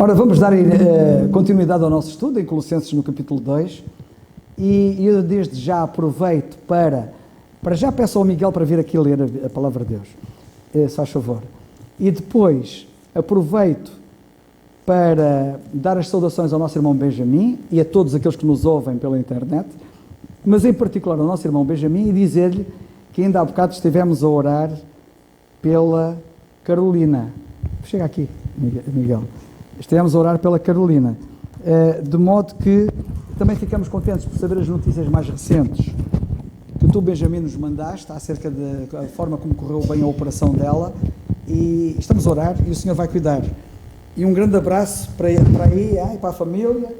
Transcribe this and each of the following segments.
Ora, vamos dar continuidade ao nosso estudo em Colossenses no capítulo 2 e eu desde já aproveito para já peço ao Miguel para vir aqui ler a palavra de Deus, se faz favor. E depois aproveito para dar as saudações ao nosso irmão Benjamin e a todos aqueles que nos ouvem pela internet, mas em particular ao nosso irmão Benjamin, e dizer-lhe que ainda há bocado estivemos a orar pela Carolina. Chega aqui, Miguel. Estivemos a orar pela Carolina, de modo que também ficamos contentes por saber as notícias mais recentes que tu, Benjamin, nos mandaste acerca da forma como correu bem a operação dela, e estamos a orar e o Senhor vai cuidar. E um grande abraço para aí, para a família,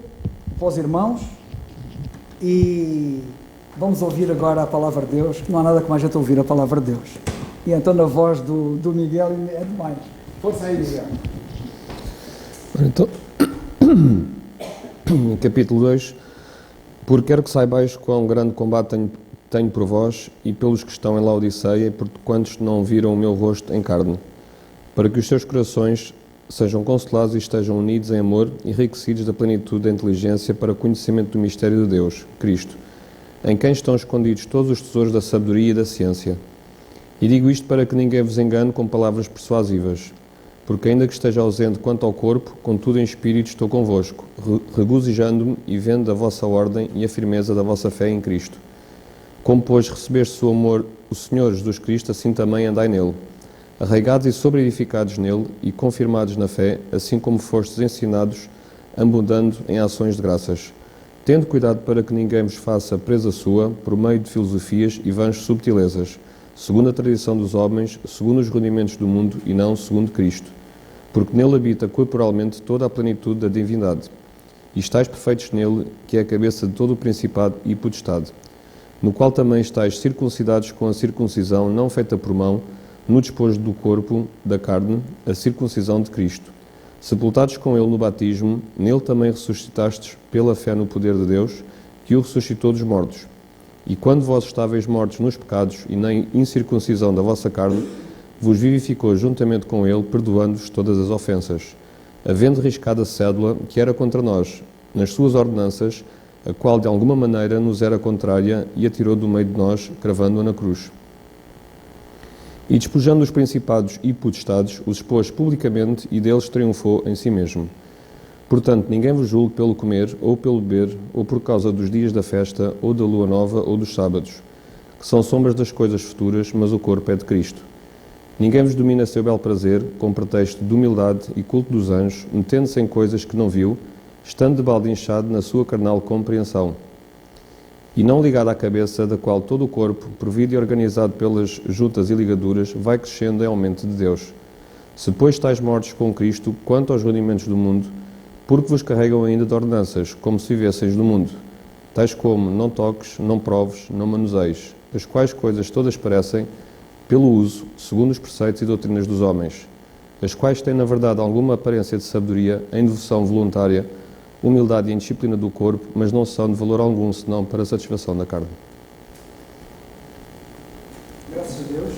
para os irmãos, e vamos ouvir agora a palavra de Deus, que não há nada como a gente ouvir a palavra de Deus. E então na voz do Miguel é demais. Força aí, Miguel. Então, capítulo 2. Porque quero que saibais quão grande combate tenho por vós e pelos que estão em Laodiceia e por quantos não viram o meu rosto em carne, para que os seus corações sejam consolados e estejam unidos em amor, enriquecidos da plenitude da inteligência para o conhecimento do mistério de Deus, Cristo, em quem estão escondidos todos os tesouros da sabedoria e da ciência. E digo isto para que ninguém vos engane com palavras persuasivas, porque ainda que esteja ausente quanto ao corpo, contudo em espírito estou convosco, regozijando-me e vendo a vossa ordem e a firmeza da vossa fé em Cristo. Como, pois, recebeste o amor o Senhor Jesus Cristo, assim também andai nele, arraigados e sobreedificados nele e confirmados na fé, assim como fostes ensinados, abundando em ações de graças, tendo cuidado para que ninguém vos faça presa sua, por meio de filosofias e vãs subtilezas, segundo a tradição dos homens, segundo os rudimentos do mundo e não segundo Cristo, porque nele habita corporalmente toda a plenitude da divindade. E estáis perfeitos nele, que é a cabeça de todo o principado e potestade, no qual também estáis circuncidados com a circuncisão não feita por mão, no despojo do corpo, da carne, a circuncisão de Cristo. Sepultados com ele no batismo, nele também ressuscitastes pela fé no poder de Deus, que o ressuscitou dos mortos. E quando vós estáveis mortos nos pecados e na incircuncisão da vossa carne, vos vivificou juntamente com ele, perdoando-vos todas as ofensas, havendo riscado a cédula que era contra nós, nas suas ordenanças, a qual de alguma maneira nos era contrária, e a tirou do meio de nós, cravando-a na cruz. E despojando os principados e potestades, os expôs publicamente e deles triunfou em si mesmo. Portanto, ninguém vos julgue pelo comer, ou pelo beber, ou por causa dos dias da festa, ou da lua nova, ou dos sábados, que são sombras das coisas futuras, mas o corpo é de Cristo. Ninguém vos domina seu belo prazer, com pretexto de humildade e culto dos anjos, metendo-se em coisas que não viu, estando de balde inchado na sua carnal compreensão, e não ligado à cabeça, da qual todo o corpo, provido e organizado pelas juntas e ligaduras, vai crescendo em aumento de Deus. Se, pois, estáis mortos com Cristo, quanto aos rudimentos do mundo, porque vos carregam ainda de ordenanças, como se vivesseis do mundo, tais como não toques, não proves, não manuseis, as quais coisas todas parecem, pelo uso, segundo os preceitos e doutrinas dos homens, as quais têm, na verdade, alguma aparência de sabedoria, em devoção voluntária, humildade e indisciplina do corpo, mas não são de valor algum, senão para a satisfação da carne. Graças a Deus.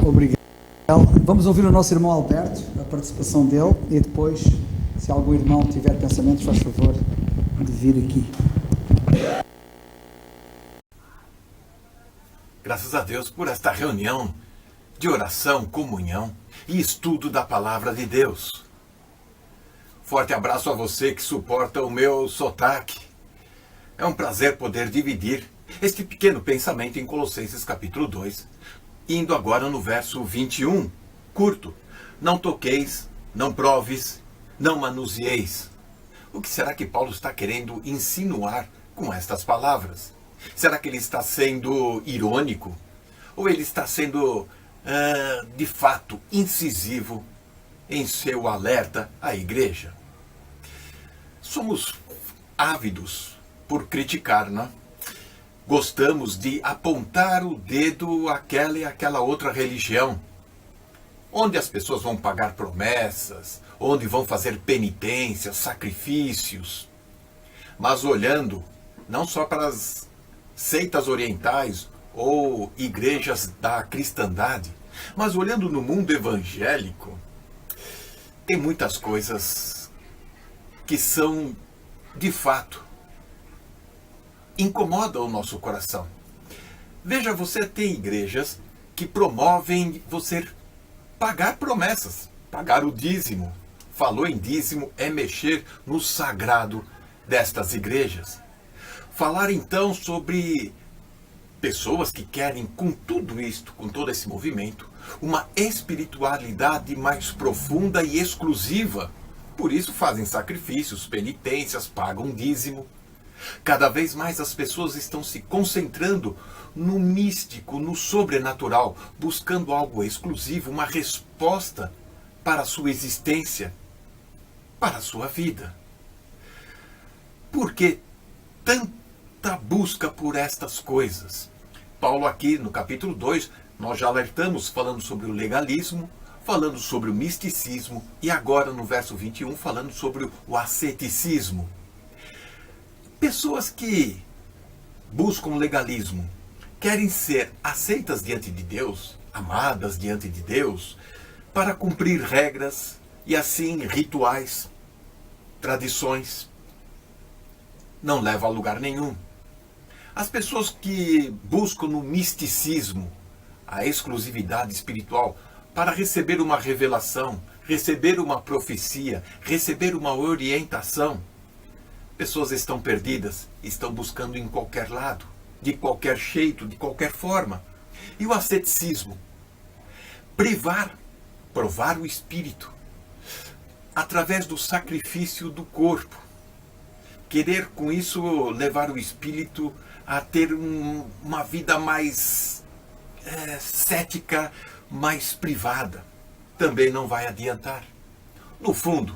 Obrigado. Vamos ouvir o nosso irmão Alberto, a participação dele, e depois, se algum irmão tiver pensamentos, faz favor de vir aqui. Graças a Deus por esta reunião de oração, comunhão e estudo da Palavra de Deus. Forte abraço a você que suporta o meu sotaque. É um prazer poder dividir este pequeno pensamento em Colossenses capítulo 2, indo agora no verso 21, curto. Não toqueis, não proves, não manuseeis. O que será que Paulo está querendo insinuar com estas palavras? Será que ele está sendo irônico? Ou ele está sendo de fato incisivo em seu alerta à igreja? Somos ávidos por criticar, não? Gostamos de apontar o dedo àquela e àquela outra religião, onde as pessoas vão pagar promessas, onde vão fazer penitências, sacrifícios, mas olhando não só para as seitas orientais ou igrejas da cristandade, Mas olhando no mundo evangélico, tem muitas coisas que são, de fato, incomodam o nosso coração. Veja, você tem igrejas que promovem você pagar promessas, pagar o dízimo. Falou em dízimo é mexer no sagrado destas igrejas. Falar então sobre pessoas que querem, com tudo isto, com todo esse movimento, uma espiritualidade mais profunda e exclusiva. Por isso fazem sacrifícios, penitências, pagam dízimo. Cada vez mais as pessoas estão se concentrando no místico, no sobrenatural, buscando algo exclusivo, uma resposta para a sua existência, para a sua vida. Por que tanta busca por estas coisas? Paulo aqui no capítulo 2, nós já alertamos falando sobre o legalismo, falando sobre o misticismo e agora no verso 21 falando sobre o asceticismo. Pessoas que buscam legalismo, querem ser aceitas diante de Deus, amadas diante de Deus, para cumprir regras e assim rituais, tradições, não leva a lugar nenhum. As pessoas que buscam no misticismo a exclusividade espiritual para receber uma revelação, receber uma profecia, receber uma orientação, pessoas estão perdidas, estão buscando em qualquer lado, de qualquer jeito, de qualquer forma. E o asceticismo? Provar o espírito através do sacrifício do corpo. Querer com isso levar o espírito a ter uma vida mais cética, mais privada. Também não vai adiantar. No fundo,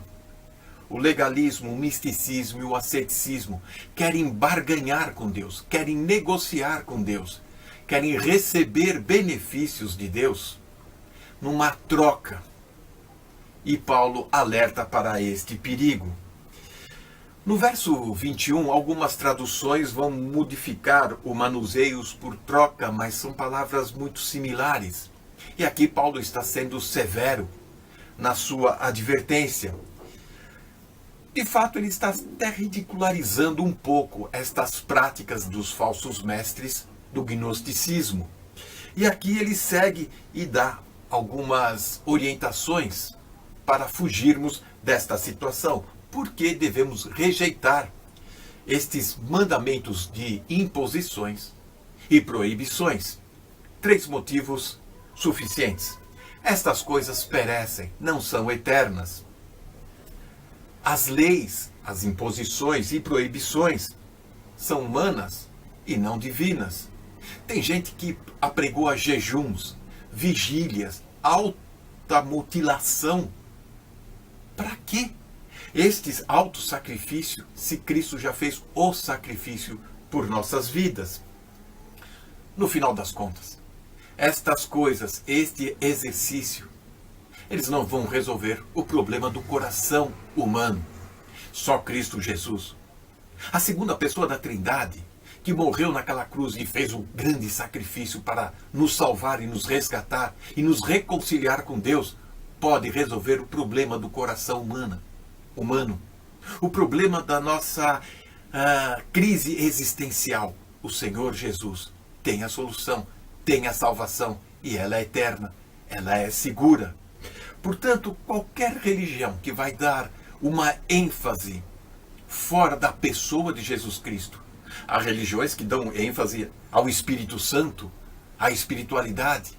o legalismo, o misticismo e o asceticismo querem barganhar com Deus, querem negociar com Deus, querem receber benefícios de Deus numa troca. E Paulo alerta para este perigo. No verso 21, algumas traduções vão modificar o manuseios por troca, mas são palavras muito similares. E aqui Paulo está sendo severo na sua advertência. De fato, ele está até ridicularizando um pouco estas práticas dos falsos mestres do gnosticismo. E aqui ele segue e dá algumas orientações para fugirmos desta situação. Por que devemos rejeitar estes mandamentos de imposições e proibições? 3 motivos suficientes. Estas coisas perecem, não são eternas. As leis, as imposições e proibições são humanas e não divinas. Tem gente que apregoa jejuns, vigílias, automutilação. Para quê? Estes autossacrifício, se Cristo já fez o sacrifício por nossas vidas. No final das contas, estas coisas, este exercício, eles não vão resolver o problema do coração humano. Só Cristo Jesus, a segunda pessoa da Trindade, que morreu naquela cruz e fez um grande sacrifício para nos salvar e nos resgatar e nos reconciliar com Deus, pode resolver o problema do coração humano. O problema da nossa crise existencial. O Senhor Jesus tem a solução, tem a salvação e ela é eterna, ela é segura. Portanto, qualquer religião que vai dar uma ênfase fora da pessoa de Jesus Cristo, há religiões que dão ênfase ao Espírito Santo, à espiritualidade,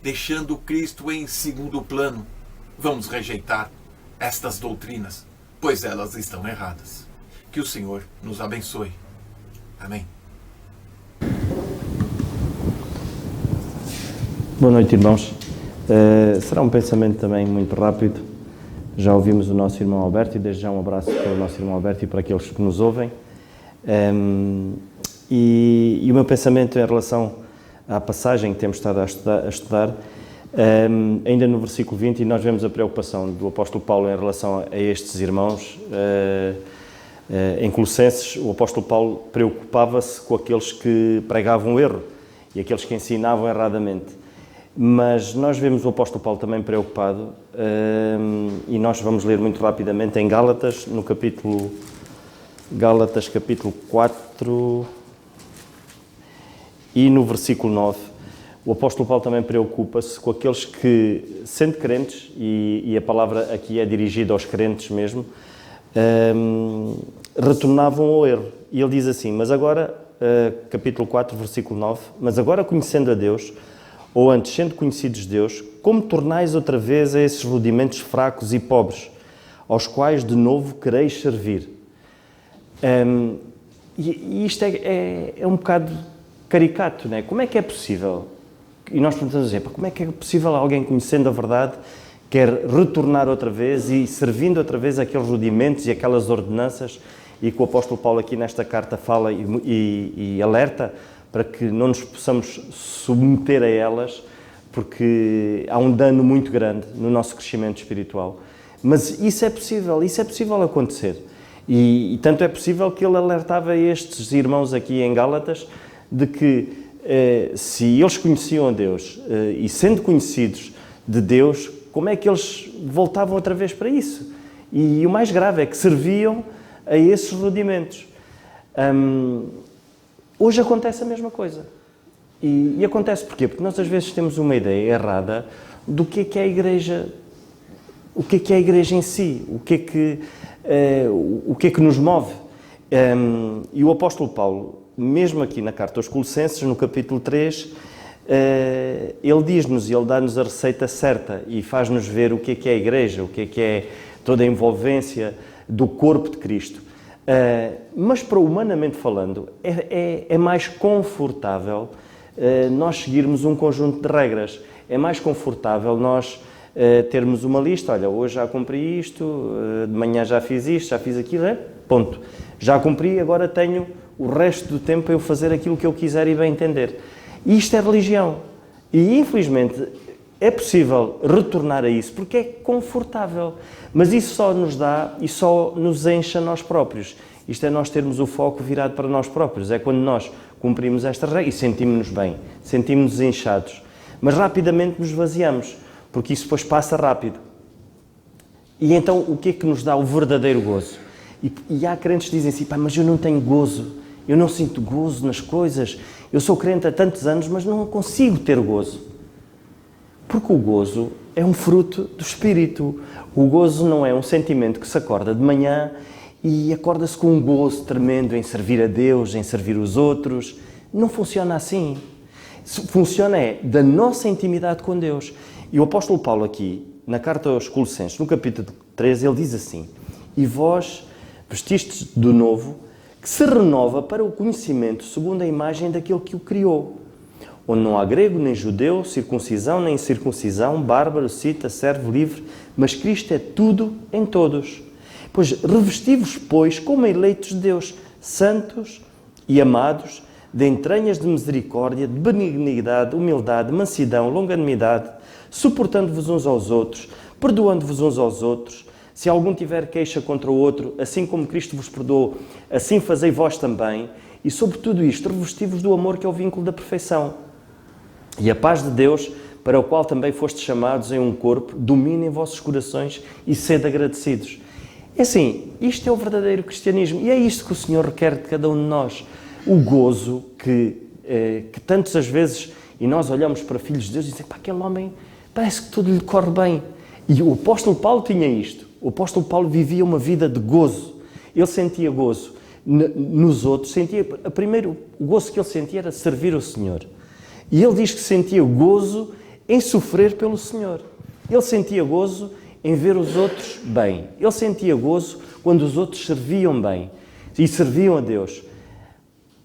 deixando Cristo em segundo plano, vamos rejeitar estas doutrinas, pois elas estão erradas. Que o Senhor nos abençoe. Amém. Boa noite, irmãos. Será um pensamento também muito rápido. Já ouvimos o nosso irmão Alberto e desde já um abraço para o nosso irmão Alberto e para aqueles que nos ouvem. E o meu pensamento em relação à passagem que temos estado a estudar, ainda no versículo 20, e nós vemos a preocupação do apóstolo Paulo em relação a estes irmãos. Em Colossenses, o apóstolo Paulo preocupava-se com aqueles que pregavam erro e aqueles que ensinavam erradamente. Mas nós vemos o apóstolo Paulo também preocupado, e nós vamos ler muito rapidamente em Gálatas, no capítulo 4 e no versículo 9. O apóstolo Paulo também preocupa-se com aqueles que, sendo crentes, e a palavra aqui é dirigida aos crentes mesmo, retornavam ao erro. E ele diz assim, mas agora, capítulo 4, versículo 9, mas agora conhecendo a Deus, ou antes sendo conhecidos de Deus, como tornais outra vez a esses rudimentos fracos e pobres, aos quais de novo quereis servir? E isto é um bocado caricato, não é? Como é que é possível? E nós perguntamos assim, como é que é possível alguém conhecendo a verdade quer retornar outra vez e servindo outra vez aqueles rudimentos e aquelas ordenanças, e que o apóstolo Paulo aqui nesta carta fala e alerta para que não nos possamos submeter a elas, porque há um dano muito grande no nosso crescimento espiritual. Mas isso é possível acontecer. E tanto é possível que ele alertava estes irmãos aqui em Gálatas de que se eles conheciam a Deus e sendo conhecidos de Deus, como é que eles voltavam outra vez para isso? E o mais grave é que serviam a esses rudimentos. Hoje acontece a mesma coisa. E acontece porquê? Porque nós às vezes temos uma ideia errada do que é a Igreja, o que é a Igreja em si, o que é que nos move. E o apóstolo Paulo, mesmo aqui na carta aos Colossenses, no capítulo 3, ele diz-nos e ele dá-nos a receita certa e faz-nos ver o que é a Igreja, o que é toda a envolvência do corpo de Cristo. Mas, para humanamente falando, é mais confortável nós seguirmos um conjunto de regras. É mais confortável nós termos uma lista, olha, hoje já cumpri isto, de manhã já fiz isto, já fiz aquilo, ponto. Já cumpri, agora tenho o resto do tempo para eu fazer aquilo que eu quiser e bem entender. E isto é religião. E, infelizmente, é possível retornar a isso porque é confortável. Mas isso só nos dá e só nos enche a nós próprios. Isto é nós termos o foco virado para nós próprios. É quando nós cumprimos esta regra e sentimos-nos bem, sentimos-nos inchados. Mas rapidamente nos vaziamos, porque isso depois passa rápido. E então o que é que nos dá o verdadeiro gozo? E há crentes que dizem assim, mas eu não tenho gozo, eu não sinto gozo nas coisas, eu sou crente há tantos anos, mas não consigo ter gozo. Porque o gozo é um fruto do Espírito. O gozo não é um sentimento que se acorda de manhã e acorda-se com um gozo tremendo em servir a Deus, em servir os outros. Não funciona assim. Funciona da nossa intimidade com Deus. E o apóstolo Paulo aqui, na carta aos Colossenses, no capítulo 13, ele diz assim, e vós vestistes do novo, que se renova para o conhecimento segundo a imagem daquele que o criou, onde não há grego nem judeu, circuncisão nem incircuncisão, bárbaro, cita, servo, livre, mas Cristo é tudo em todos. Pois revesti-vos, pois, como eleitos de Deus, santos e amados, de entranhas de misericórdia, de benignidade, humildade, mansidão, longanimidade, suportando-vos uns aos outros, perdoando-vos uns aos outros. Se algum tiver queixa contra o outro, assim como Cristo vos perdoou, assim fazei vós também. E sobre tudo isto, revesti-vos do amor que é o vínculo da perfeição. E a paz de Deus, para o qual também fostes chamados em um corpo, domine em vossos corações e sede agradecidos. É assim, isto é o verdadeiro cristianismo e é isto que o Senhor requer de cada um de nós. O gozo que tantas vezes, e nós olhamos para filhos de Deus e dizemos, aquele homem parece que tudo lhe corre bem. E o apóstolo Paulo tinha isto. O apóstolo Paulo vivia uma vida de gozo. Ele sentia gozo nos outros. Primeiro, o gozo que ele sentia era servir o Senhor. E ele diz que sentia gozo em sofrer pelo Senhor. Ele sentia gozo em ver os outros bem. Ele sentia gozo quando os outros serviam bem e serviam a Deus.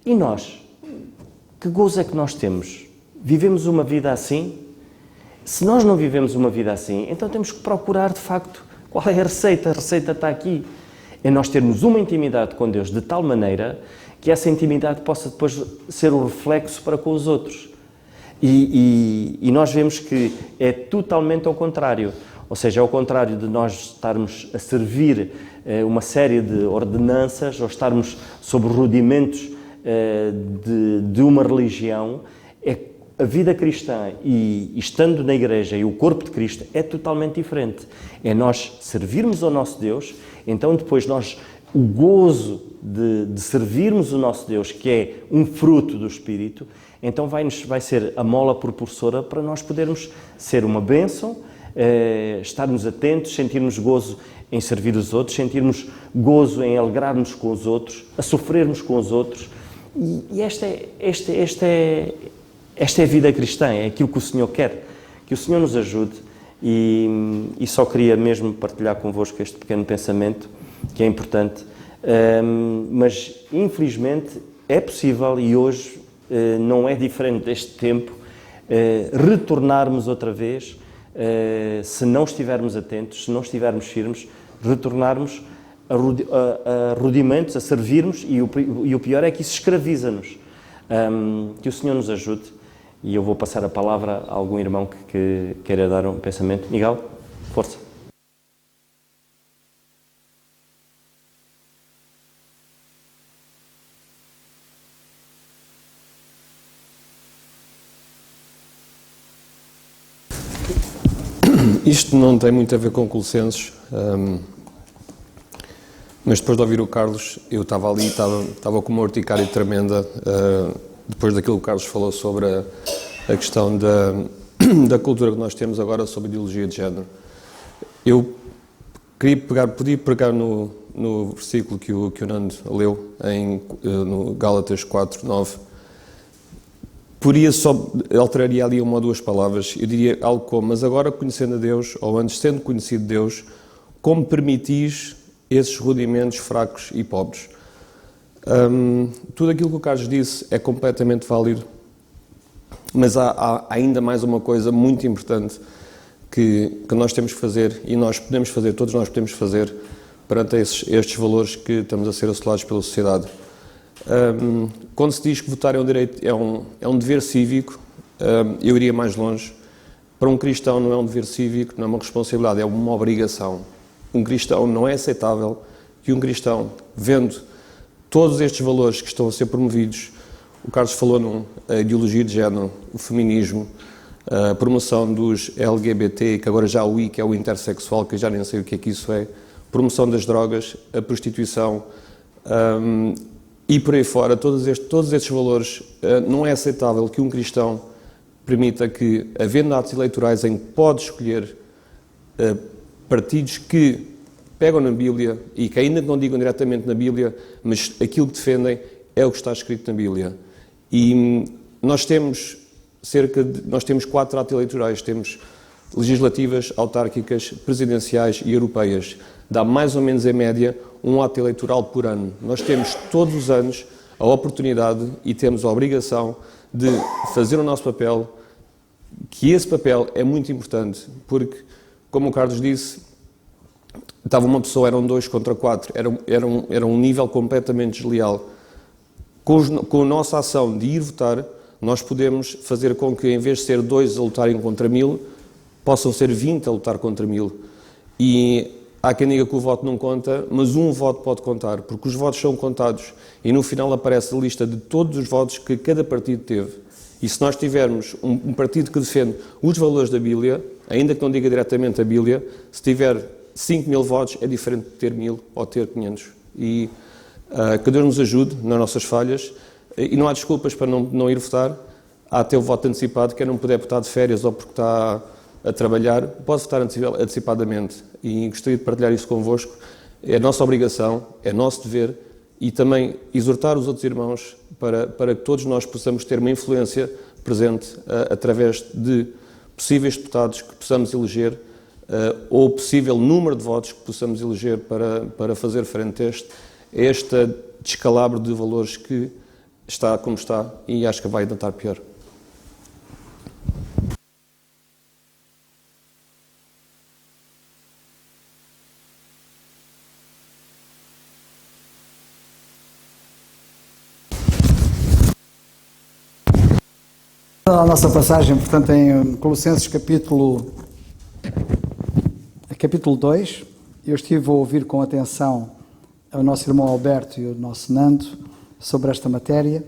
E nós? Que gozo é que nós temos? Vivemos uma vida assim? Se nós não vivemos uma vida assim, então temos que procurar, de facto, qual é a receita. A receita está aqui. É nós termos uma intimidade com Deus de tal maneira que essa intimidade possa depois ser o reflexo para com os outros. E nós vemos que é totalmente ao contrário. Ou seja, é ao contrário de nós estarmos a servir uma série de ordenanças ou estarmos sob rudimentos de uma religião, é a vida cristã e estando na igreja e o corpo de Cristo é totalmente diferente. É nós servirmos ao nosso Deus, então depois o gozo de servirmos o nosso Deus, que é um fruto do Espírito, então vai ser a mola propulsora para nós podermos ser uma bênção, estarmos atentos, sentirmos gozo em servir os outros, sentirmos gozo em alegrar-nos com os outros, a sofrermos com os outros. E esta é a vida cristã, é aquilo que o Senhor quer. Que o Senhor nos ajude e só queria mesmo partilhar convosco este pequeno pensamento, que é importante. Mas, infelizmente, é possível, e hoje não é diferente deste tempo, retornarmos outra vez, se não estivermos atentos, se não estivermos firmes, retornarmos a rudimentos, a servirmos, e o pior é que isso escraviza-nos. Que o Senhor nos ajude, e eu vou passar a palavra a algum irmão que queira dar um pensamento. Miguel, força. Isto não tem muito a ver com Colossenses, mas depois de ouvir o Carlos, eu estava ali, estava com uma urticária tremenda, depois daquilo que o Carlos falou sobre a questão da cultura que nós temos agora sobre ideologia de género. Eu podia pegar no versículo que o Nando leu, no Gálatas 4:9, alteraria ali uma ou duas palavras, eu diria algo como: mas agora conhecendo a Deus, ou antes sendo conhecido Deus, como permitis esses rudimentos fracos e pobres? Tudo aquilo que o Carlos disse é completamente válido, mas há ainda mais uma coisa muito importante que nós temos que fazer, e nós podemos fazer, todos nós podemos fazer, perante estes valores que estamos a ser assolados pela sociedade. Quando se diz que votar é um direito, é um dever cívico, eu iria mais longe. Para um cristão não é um dever cívico, não é uma responsabilidade, é uma obrigação. Um cristão, não é aceitável que um cristão, vendo todos estes valores que estão a ser promovidos, o Carlos falou a ideologia de género, o feminismo, a promoção dos LGBT, que agora já o I, que é o intersexual, que eu já nem sei o que é que isso é, promoção das drogas, a prostituição, e por aí fora, todos estes valores, não é aceitável que um cristão permita que, havendo atos eleitorais em que pode escolher partidos que pegam na Bíblia e que ainda não digam diretamente na Bíblia, mas aquilo que defendem é o que está escrito na Bíblia. E nós temos 4 atos eleitorais, temos legislativas, autárquicas, presidenciais e europeias. Dá mais ou menos em média um ato eleitoral por ano. Nós temos todos os anos a oportunidade e temos a obrigação de fazer o nosso papel, que esse papel é muito importante, porque, como o Carlos disse, estava uma pessoa, eram 2 contra 4, era um nível completamente desleal. Com a nossa ação de ir votar, nós podemos fazer com que, em vez de ser 2 a lutarem contra 1000, possam ser 20 a lutar contra 1000. E há quem diga que o voto não conta, mas um voto pode contar, porque os votos são contados e no final aparece a lista de todos os votos que cada partido teve. E se nós tivermos um partido que defende os valores da Bíblia, ainda que não diga diretamente a Bíblia, se tiver 5.000 votos é diferente de ter 1000 ou ter 500. E que Deus nos ajude nas nossas falhas, e não há desculpas para não ir votar. Há até o voto antecipado, quem não puder votar de férias ou porque está a trabalhar, pode votar antecipadamente. E gostaria de partilhar isso convosco. É a nossa obrigação, é nosso dever, e também exortar os outros irmãos para que todos nós possamos ter uma influência presente através de possíveis deputados que possamos eleger, ou possível número de votos que possamos eleger para fazer frente a este descalabro de valores que está como está, e acho que vai ainda estar pior. A nossa passagem, portanto, em Colossenses capítulo 2, eu estive a ouvir com atenção o nosso irmão Alberto e o nosso Nando sobre esta matéria,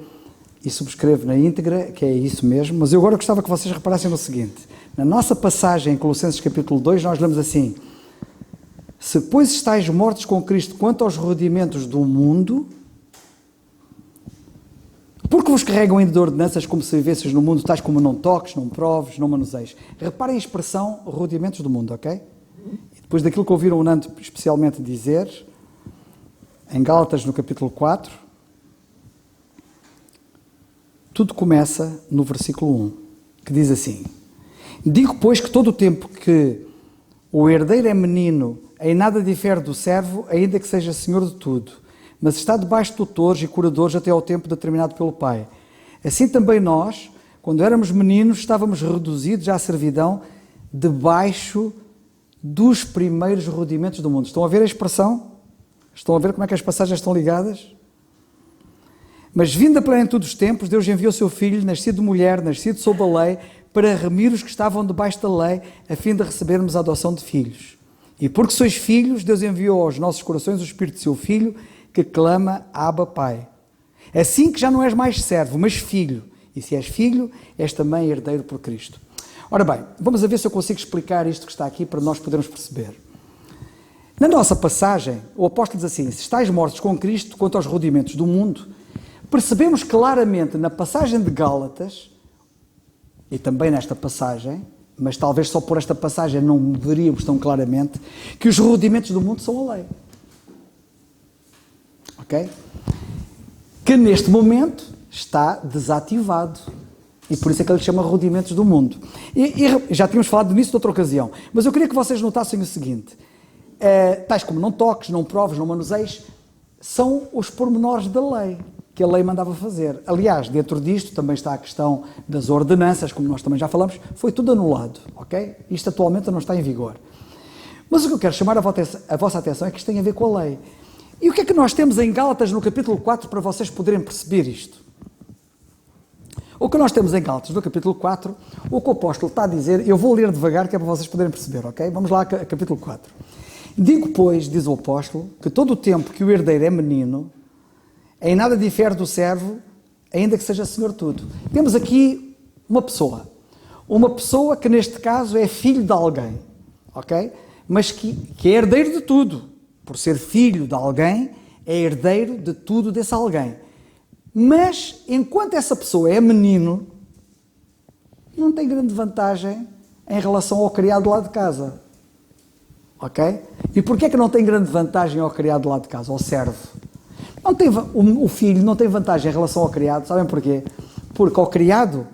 e subscrevo na íntegra, que é isso mesmo, mas eu agora gostava que vocês reparassem no seguinte. Na nossa passagem em Colossenses capítulo 2, nós lemos assim: se, pois, estáis mortos com Cristo quanto aos rudimentos do mundo, porque vos carregam ainda de ordenanças como se vivesseis no mundo, tais como não toques, não proves, não manuseis. Reparem a expressão rudimentos do mundo, ok? E depois daquilo que ouviram o Nando especialmente dizer, em Gálatas no capítulo 4, tudo começa no versículo 1, que diz assim: digo, pois, que todo o tempo que o herdeiro é menino, em nada difere do servo, ainda que seja senhor de tudo, mas está debaixo de tutores e curadores até ao tempo determinado pelo Pai. Assim também nós, quando éramos meninos, estávamos reduzidos à servidão debaixo dos primeiros rudimentos do mundo. Estão a ver a expressão? Estão a ver como é que as passagens estão ligadas? Mas vindo a plenitude dos tempos, Deus enviou o seu Filho, nascido de mulher, nascido sob a lei, para remir os que estavam debaixo da lei, a fim de recebermos a adoção de filhos. E porque sois filhos, Deus enviou aos nossos corações o Espírito de seu Filho, que clama, Abba, Pai. Assim que já não és mais servo, mas filho. E se és filho, és também herdeiro por Cristo. Ora bem, vamos a ver se eu consigo explicar isto que está aqui para nós podermos perceber. Na nossa passagem, o apóstolo diz assim: se estáis mortos com Cristo quanto aos rudimentos do mundo, percebemos claramente na passagem de Gálatas, e também nesta passagem, mas talvez só por esta passagem não veríamos tão claramente, que os rudimentos do mundo são a lei. Ok? Que neste momento está desativado. E por isso é que ele chama rudimentos do mundo. E já tínhamos falado nisso noutra ocasião. Mas eu queria que vocês notassem o seguinte. Tais como não toques, não proves, não manuseis, são os pormenores da lei, que a lei mandava fazer. Aliás, dentro disto também está a questão das ordenanças, como nós também já falamos, foi tudo anulado. Ok? Isto atualmente não está em vigor. Mas o que eu quero chamar a vossa atenção é que isto tem a ver com a lei. E o que é que nós temos em Gálatas no capítulo 4 para vocês poderem perceber isto? O que nós temos em Gálatas no capítulo 4, o que o apóstolo está a dizer, eu vou ler devagar que é para vocês poderem perceber, ok? Vamos lá, capítulo 4. Digo, pois, diz o apóstolo, que todo o tempo que o herdeiro é menino, em nada difere do servo, ainda que seja senhor de tudo. Temos aqui uma pessoa que neste caso é filho de alguém, ok? Mas que é herdeiro de tudo. Por ser filho de alguém, é herdeiro de tudo desse alguém. Mas, enquanto essa pessoa é menino, não tem grande vantagem em relação ao criado lá de casa. Ok? E porquê é que não tem grande vantagem ao criado lá de casa, ao servo? Não tem, o filho não tem vantagem em relação ao criado, sabem porquê? Porque ao criado,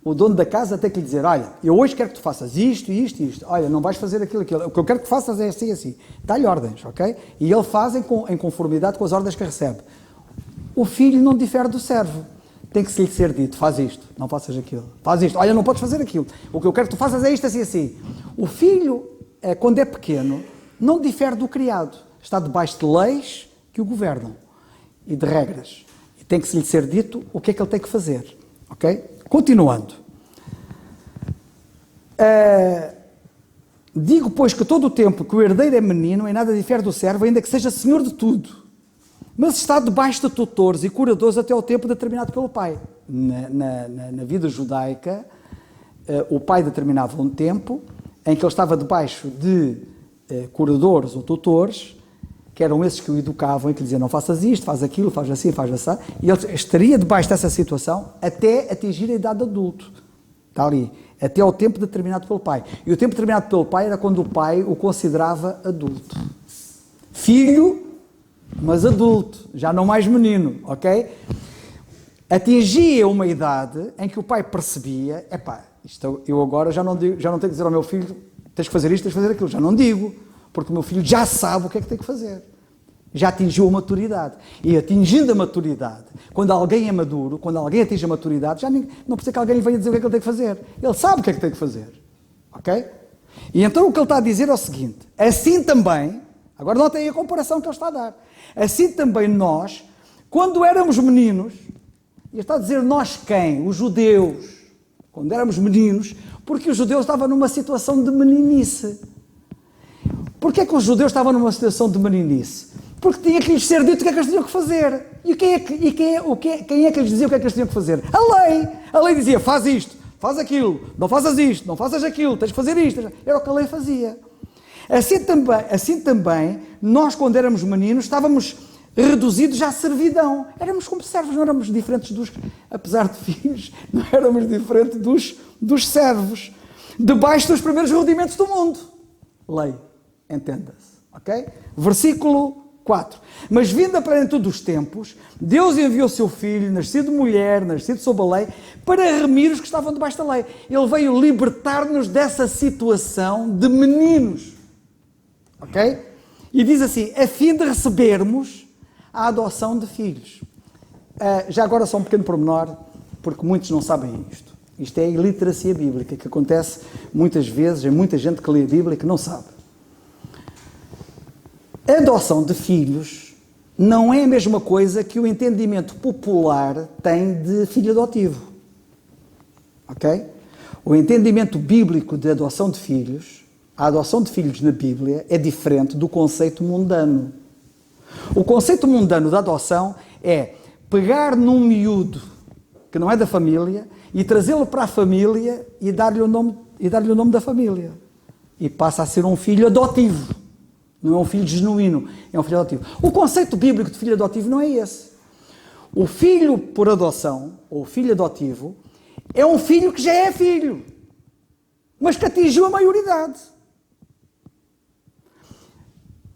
o dono da casa tem que lhe dizer: olha, eu hoje quero que tu faças isto, isto e isto. Olha, não vais fazer aquilo. O que eu quero que faças é assim, assim. Dá-lhe ordens, ok? E ele faz em conformidade com as ordens que recebe. O filho não difere do servo. Tem que lhe ser dito: faz isto, não faças aquilo. Faz isto, olha, não podes fazer aquilo. O que eu quero que tu faças é isto, assim, assim. O filho, quando é pequeno, não difere do criado. Está debaixo de leis que o governam e de regras. E tem que lhe ser dito o que é que ele tem que fazer. Ok? Continuando. Digo, pois, que todo o tempo que o herdeiro é menino, em nada difere do servo, ainda que seja senhor de tudo. Mas está debaixo de tutores e curadores até ao tempo determinado pelo pai. Na vida judaica, o pai determinava um tempo em que ele estava debaixo de curadores ou tutores, que eram esses que o educavam e que lhe diziam: não faças isto, faz aquilo, faz assim, faz assim. E ele estaria debaixo dessa situação até atingir a idade de adulto. Está ali. Até ao tempo determinado pelo pai. E o tempo determinado pelo pai era quando o pai o considerava adulto. Filho, mas adulto, já não mais menino, ok? Atingia uma idade em que o pai percebia: isto eu agora já não tenho que dizer ao meu filho: tens que fazer isto, tens que fazer aquilo. Já não digo, porque o meu filho já sabe o que é que tem que fazer. Já atingiu a maturidade. E atingindo a maturidade, quando alguém é maduro, quando alguém atinge a maturidade, já não precisa que alguém lhe venha dizer o que é que ele tem que fazer. Ele sabe o que é que tem que fazer. Ok? E então o que ele está a dizer é o seguinte: assim também, agora notem aí a comparação que ele está a dar, assim também nós, quando éramos meninos, e está a dizer nós quem? Os judeus. Quando éramos meninos, porque os judeus estavam numa situação de meninice. Porquê é que os judeus estavam numa situação de meninice? Porque tinha que lhes ser dito o que é que eles tinham que fazer. E quem é que lhes dizia o que é que eles tinham que fazer? A lei! A lei dizia, faz isto, faz aquilo, não faças isto, não faças aquilo, tens que fazer isto. Era o que a lei fazia. Assim também, nós quando éramos meninos, estávamos reduzidos à servidão. Éramos como servos, não éramos diferentes dos, apesar de filhos, não éramos diferentes dos servos. Debaixo dos primeiros rudimentos do mundo. Lei, entenda-se, ok? Versículo 4. Mas vindo a plenitude dos tempos, Deus enviou o seu Filho, nascido de mulher, nascido sob a lei, para remir os que estavam debaixo da lei. Ele veio libertar-nos dessa situação de meninos. Ok? E diz assim, a fim de recebermos a adoção de filhos. Já agora só um pequeno pormenor, porque muitos não sabem isto. Isto é a iliteracia bíblica, que acontece muitas vezes, em muita gente que lê a Bíblia e que não sabe. A adoção de filhos não é a mesma coisa que o entendimento popular tem de filho adotivo. Ok? O entendimento bíblico de adoção de filhos, a adoção de filhos na Bíblia, é diferente do conceito mundano. O conceito mundano da adoção é pegar num miúdo que não é da família e trazê-lo para a família e dar-lhe o nome da família. E passa a ser um filho adotivo. Não é um filho genuíno, é um filho adotivo. O conceito bíblico de filho adotivo não é esse. O filho por adoção, ou filho adotivo, é um filho que já é filho, mas que atingiu a maioridade.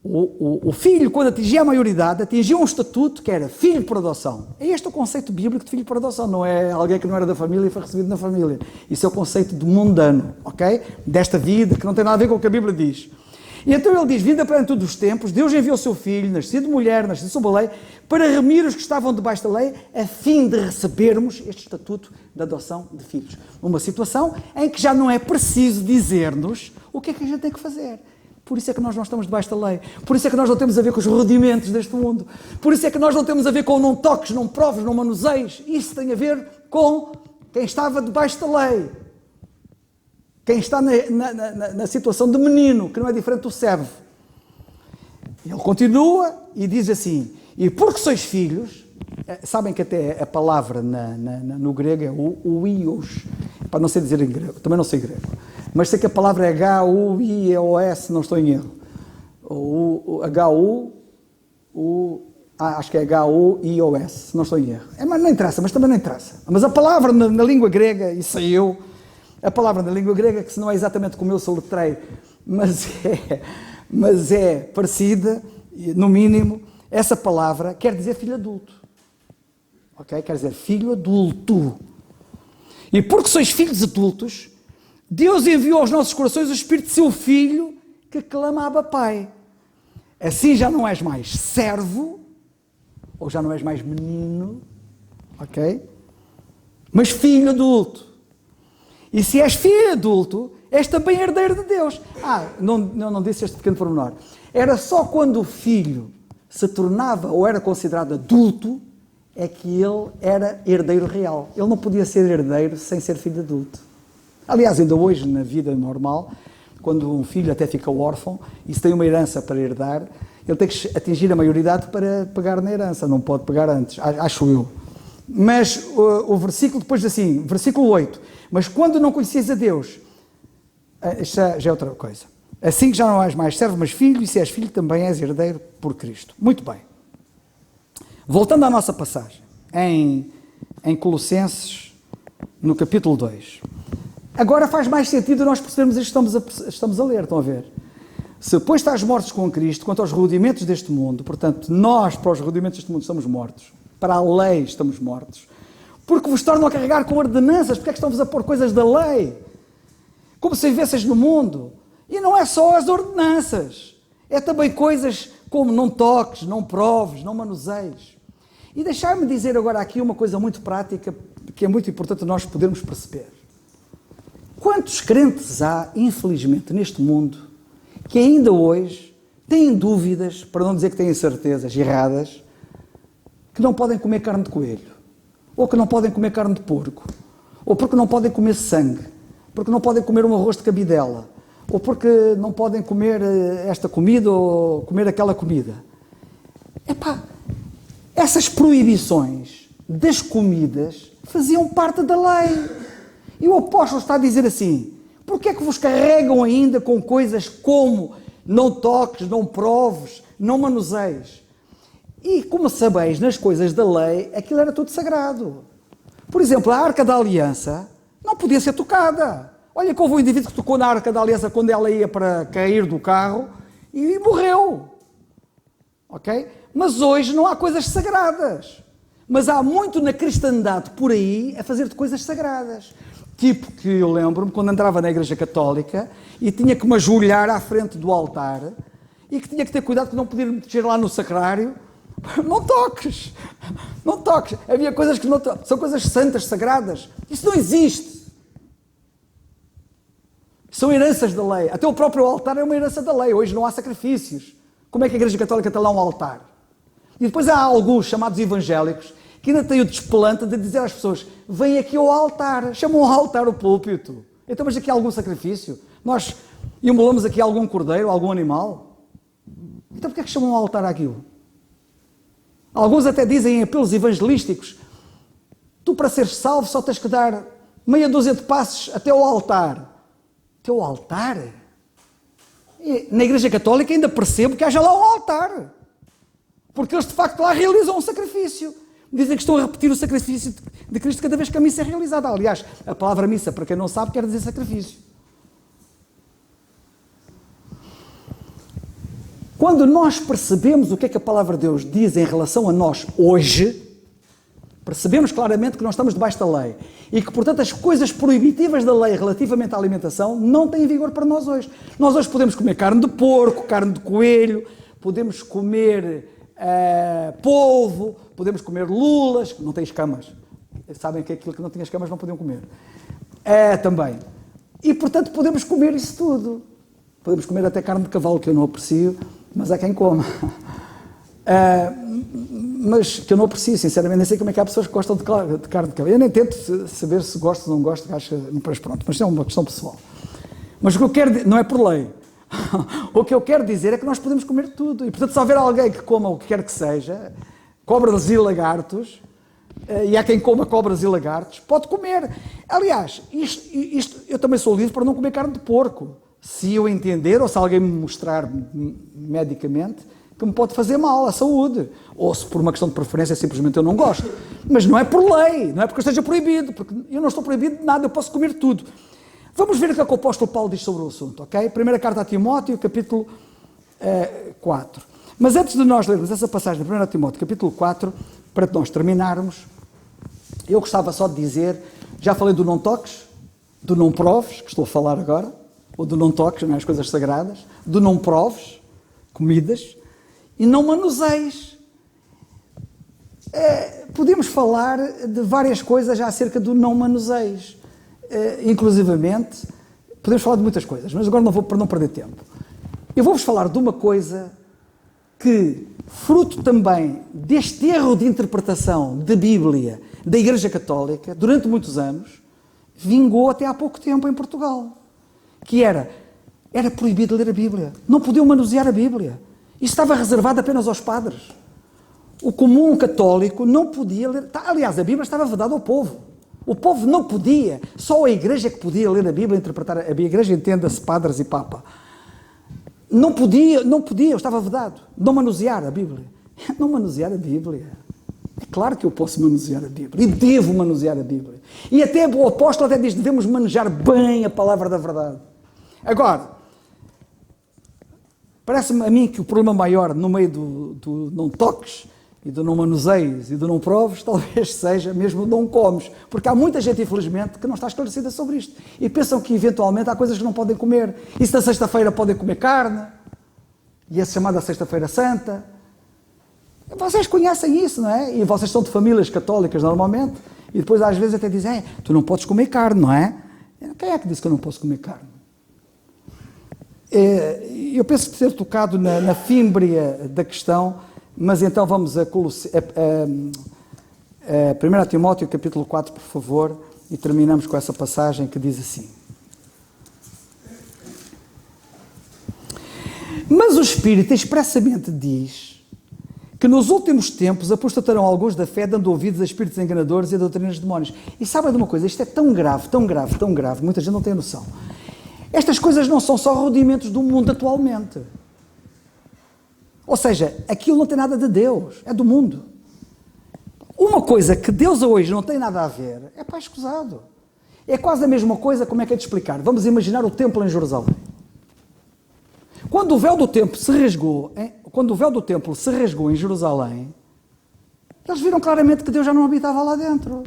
O filho, quando atingia a maioridade, atingia um estatuto que era filho por adoção. É este o conceito bíblico de filho por adoção, não é alguém que não era da família e foi recebido na família. Isso é o conceito de mundano, ok? Desta vida, que não tem nada a ver com o que a Bíblia diz. E então ele diz, vindo a plenitude dos tempos, Deus enviou o seu Filho, nascido de mulher, nascido sob a lei, para remir os que estavam debaixo da lei, a fim de recebermos este estatuto de adoção de filhos. Uma situação em que já não é preciso dizer-nos o que é que a gente tem que fazer. Por isso é que nós não estamos debaixo da lei. Por isso é que nós não temos a ver com os rudimentos deste mundo. Por isso é que nós não temos a ver com não toques, não proves, não manuseios. Isso tem a ver com quem estava debaixo da lei. Quem está na situação de menino, que não é diferente do servo. Ele continua e diz assim, e porque sois filhos, sabem que até a palavra no grego é o ios, para não sei dizer em grego, também não sei grego, mas sei que a palavra é H-U-I-O-S, não estou em erro. Acho que é H-U-I-O-S, não estou em erro. Mas não interessa, mas também não interessa. Mas a palavra na língua grega, isso é eu, a palavra na língua grega, que se não é exatamente como eu soletrei, mas é parecida, no mínimo, essa palavra quer dizer filho adulto. Ok? Quer dizer filho adulto. E porque sois filhos adultos, Deus enviou aos nossos corações o Espírito de seu Filho, que clama Abba Pai. Assim já não és mais servo, ou já não és mais menino, ok? Mas filho adulto. E se és filho adulto, és também herdeiro de Deus. Não disse este pequeno pormenor. Era só quando o filho se tornava ou era considerado adulto, é que ele era herdeiro real. Ele não podia ser herdeiro sem ser filho adulto. Aliás, ainda hoje, na vida normal, quando um filho até fica órfão e se tem uma herança para herdar, ele tem que atingir a maioridade para pegar na herança, não pode pegar antes, acho eu. Mas o versículo depois diz assim, versículo 8, mas quando não conheces a Deus, isto já é outra coisa. Assim que já não és mais servo, mas filho, e se és filho também és herdeiro por Cristo. Muito bem. Voltando à nossa passagem, em Colossenses, no capítulo 2. Agora faz mais sentido nós percebermos isto que estamos a ler, estão a ver? Se depois estás mortos com Cristo, quanto aos rudimentos deste mundo, portanto, nós para os rudimentos deste mundo estamos mortos, para a lei estamos mortos, porque vos tornam a carregar com ordenanças, porque é que estão-vos a pôr coisas da lei? Como se vivesseis no mundo. E não é só as ordenanças, é também coisas como não toques, não proves, não manuseies. E deixar-me dizer agora aqui uma coisa muito prática, que é muito importante nós podermos perceber. Quantos crentes há, infelizmente, neste mundo, que ainda hoje têm dúvidas, para não dizer que têm certezas erradas, que não podem comer carne de coelho, ou que não podem comer carne de porco, ou porque não podem comer sangue, porque não podem comer um arroz de cabidela, ou porque não podem comer esta comida ou comer aquela comida. Epá, essas proibições das comidas faziam parte da lei. E o apóstolo está a dizer assim: porquê é que vos carregam ainda com coisas como não toques, não proves, não manuseis? E como sabeis, nas coisas da lei, aquilo era tudo sagrado. Por exemplo, a Arca da Aliança não podia ser tocada. Olha que houve um indivíduo que tocou na Arca da Aliança quando ela ia para cair do carro e morreu. Ok? Mas hoje não há coisas sagradas. Mas há muito na cristandade por aí a fazer de coisas sagradas. Tipo que eu lembro-me quando entrava na Igreja Católica e tinha que me ajoelhar à frente do altar e que tinha que ter cuidado que não podia mexer lá no sacrário. Não toques, não toques. Havia coisas que não são coisas santas, sagradas. Isso não existe. São heranças da lei. Até o próprio altar é uma herança da lei. Hoje não há sacrifícios. Como é que a Igreja Católica tem lá um altar? E depois há alguns chamados evangélicos que ainda têm o desplante de dizer às pessoas: vem aqui ao altar. Chamam ao altar o púlpito. Então, mas aqui há algum sacrifício? Nós imolamos aqui algum cordeiro, algum animal? Então porquê é que chamam ao altar aquilo? Alguns até dizem em apelos evangelísticos: tu para seres salvo só tens que dar meia dúzia de passos até ao altar. Até ao altar? E na Igreja Católica ainda percebo que haja lá um altar. Porque eles de facto lá realizam um sacrifício. Dizem que estão a repetir o sacrifício de Cristo cada vez que a missa é realizada. Aliás, a palavra missa, para quem não sabe, quer dizer sacrifício. Quando nós percebemos o que é que a palavra de Deus diz em relação a nós hoje, percebemos claramente que nós estamos debaixo da lei e que, portanto, as coisas proibitivas da lei relativamente à alimentação não têm vigor para nós hoje. Nós hoje podemos comer carne de porco, carne de coelho, podemos comer polvo, podemos comer lulas, que não têm escamas. Sabem que aquilo que não tinha escamas não podiam comer. Também. E, portanto, podemos comer isso tudo. Podemos comer até carne de cavalo, que eu não aprecio, mas há quem coma. Mas que eu não aprecio, sinceramente, nem sei como é que há pessoas que gostam de carne de cavalo. Eu nem tento saber se gosto ou não gosto, acho que, mas pronto, mas é uma questão pessoal. Mas o que eu quero, não é por lei. O que eu quero dizer é que nós podemos comer tudo. E, portanto, se houver alguém que coma o que quer que seja, cobras e lagartos, e há quem coma cobras e lagartos, pode comer. Aliás, isto eu também sou livre para não comer carne de porco. Se eu entender, ou se alguém me mostrar medicamente que me pode fazer mal à saúde, ou se por uma questão de preferência simplesmente eu não gosto. Mas não é por lei, não é porque eu esteja proibido, porque eu não estou proibido de nada, eu posso comer tudo. Vamos ver o que é que o apóstolo Paulo diz sobre o assunto, ok? Primeira carta a Timóteo, capítulo 4. Mas antes de nós lermos essa passagem da 1 Timóteo, capítulo 4, para nós terminarmos, eu gostava só de dizer, já falei do não toques, do não proves, que estou a falar agora, ou do não toques, não é, as coisas sagradas, do não proves, comidas, e não manuseis. Podemos falar de várias coisas já acerca do não manuseis. Inclusivamente, podemos falar de muitas coisas, mas agora não vou, para não perder tempo. Eu vou-vos falar de uma coisa que, fruto também deste erro de interpretação da Bíblia da Igreja Católica, durante muitos anos, vingou até há pouco tempo em Portugal. Que era proibido ler a Bíblia. Não podiam manusear a Bíblia. Isso estava reservado apenas aos padres. O comum católico não podia ler. Aliás, a Bíblia estava vedada ao povo. O povo não podia. Só a Igreja que podia ler a Bíblia, interpretar a Bíblia. A Igreja, entenda-se, padres e papa. Não podia, estava vedado. Não manusear a Bíblia. Não manusear a Bíblia. É claro que eu posso manusear a Bíblia. E devo manusear a Bíblia. E até o apóstolo até diz, devemos manejar bem a palavra da verdade. Agora, parece-me a mim que o problema maior no meio do não toques e do não manuseios e do não proves, talvez seja mesmo não comes. Porque há muita gente, infelizmente, que não está esclarecida sobre isto. E pensam que, eventualmente, há coisas que não podem comer. E se na sexta-feira podem comer carne, e é chamada Sexta-feira Santa. Vocês conhecem isso, não é? E vocês são de famílias católicas, normalmente, e depois, às vezes, até dizem, tu não podes comer carne, não é? Quem é que disse que eu não posso comer carne? Eu penso ter tocado na fímbria da questão, mas então vamos a 1 Timóteo, capítulo 4, por favor, e terminamos com essa passagem que diz assim. Mas o Espírito expressamente diz que nos últimos tempos apostatarão alguns da fé, dando ouvidos a espíritos enganadores e a doutrinas de demónios. E sabem de uma coisa? Isto é tão grave, tão grave, tão grave, muita gente não tem noção. Estas coisas não são só rudimentos do mundo atualmente. Ou seja, aquilo não tem nada de Deus, é do mundo. Uma coisa que Deus hoje não tem nada a ver, é pá, escusado. É quase a mesma coisa, como é que é de explicar? Vamos imaginar o templo em Jerusalém. Quando o véu do templo se rasgou em Jerusalém, eles viram claramente que Deus já não habitava lá dentro.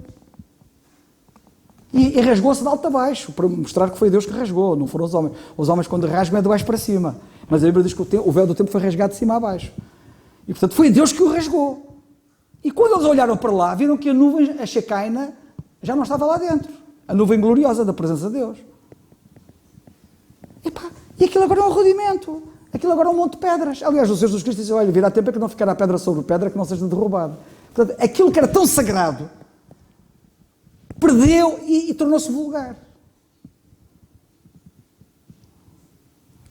E rasgou-se de alto a baixo, para mostrar que foi Deus que rasgou, não foram os homens. Os homens, quando rasgam, é de baixo para cima. Mas a Bíblia diz que o véu do templo foi rasgado de cima a baixo. E, portanto, foi Deus que o rasgou. E quando eles olharam para lá, viram que a nuvem, a Shekinah, já não estava lá dentro. A nuvem gloriosa da presença de Deus. E aquilo agora é um rudimento. Aquilo agora é um monte de pedras. Aliás, o Senhor Jesus Cristo disse, olha, virá tempo é que não ficará pedra sobre pedra que não seja derrubado. Portanto, aquilo que era tão sagrado, perdeu e tornou-se vulgar.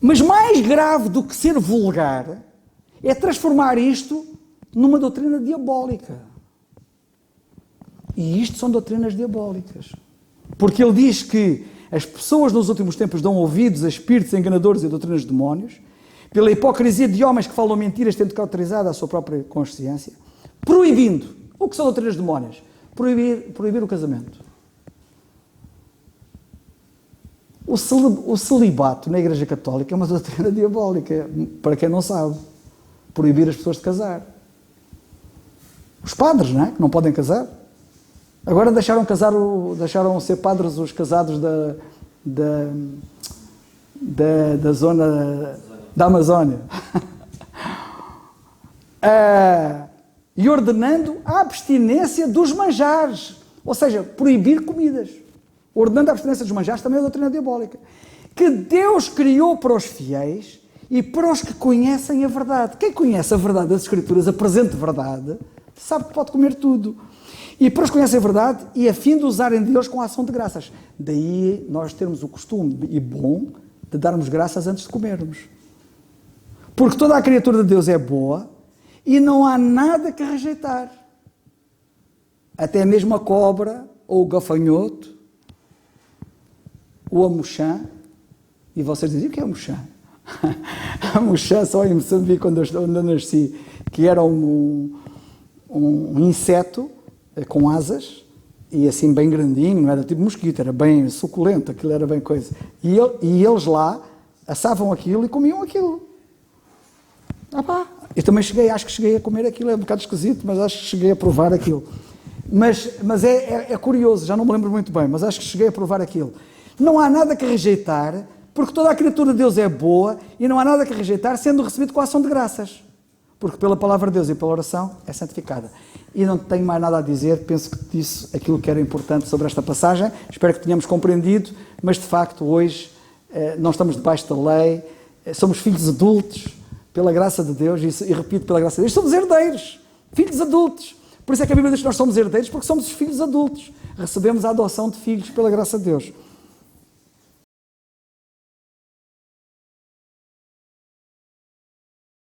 Mas mais grave do que ser vulgar é transformar isto numa doutrina diabólica. E isto são doutrinas diabólicas. Porque ele diz que as pessoas nos últimos tempos dão ouvidos a espíritos enganadores e a doutrinas de demónios, pela hipocrisia de homens que falam mentiras tendo cauterizado a sua própria consciência, proibindo. O que são doutrinas de demónios? Proibir o casamento. O celibato na Igreja Católica é uma doutrina diabólica, para quem não sabe. Proibir as pessoas de casar. Os padres, não é? Que não podem casar. Agora deixaram ser padres os casados da zona da Amazónia. E ordenando a abstinência dos manjares. Ou seja, proibir comidas. Ordenando a abstinência dos manjares também é a doutrina diabólica. Que Deus criou para os fiéis e para os que conhecem a verdade. Quem conhece a verdade das Escrituras, a presente verdade, sabe que pode comer tudo. E para os que conhecem a verdade e a fim de usarem Deus com a ação de graças. Daí nós termos o costume e bom de darmos graças antes de comermos. Porque toda a criatura de Deus é boa e não há nada que rejeitar. Até mesmo a cobra, ou o gafanhoto, ou a mochã. E vocês dizem, o que é a mochã? A mochã, só em Moçambique, quando eu nasci, que era um inseto com asas, e assim bem grandinho, não era tipo mosquito, era bem suculento, aquilo era bem coisa. E eles lá assavam aquilo e comiam aquilo. Eu também acho que cheguei a comer aquilo, é um bocado esquisito, mas acho que cheguei a provar aquilo. Mas é curioso, já não me lembro muito bem, mas acho que cheguei a provar aquilo. Não há nada que rejeitar, porque toda a criatura de Deus é boa, e não há nada que rejeitar, sendo recebido com a ação de graças. Porque pela palavra de Deus e pela oração é santificada. E não tenho mais nada a dizer, penso que disse aquilo que era importante sobre esta passagem, espero que tenhamos compreendido, mas de facto hoje não estamos debaixo da lei, somos filhos adultos, pela graça de Deus, e repito, pela graça de Deus, somos herdeiros, filhos adultos. Por isso é que a Bíblia diz que nós somos herdeiros, porque somos os filhos adultos, recebemos a adoção de filhos pela graça de Deus.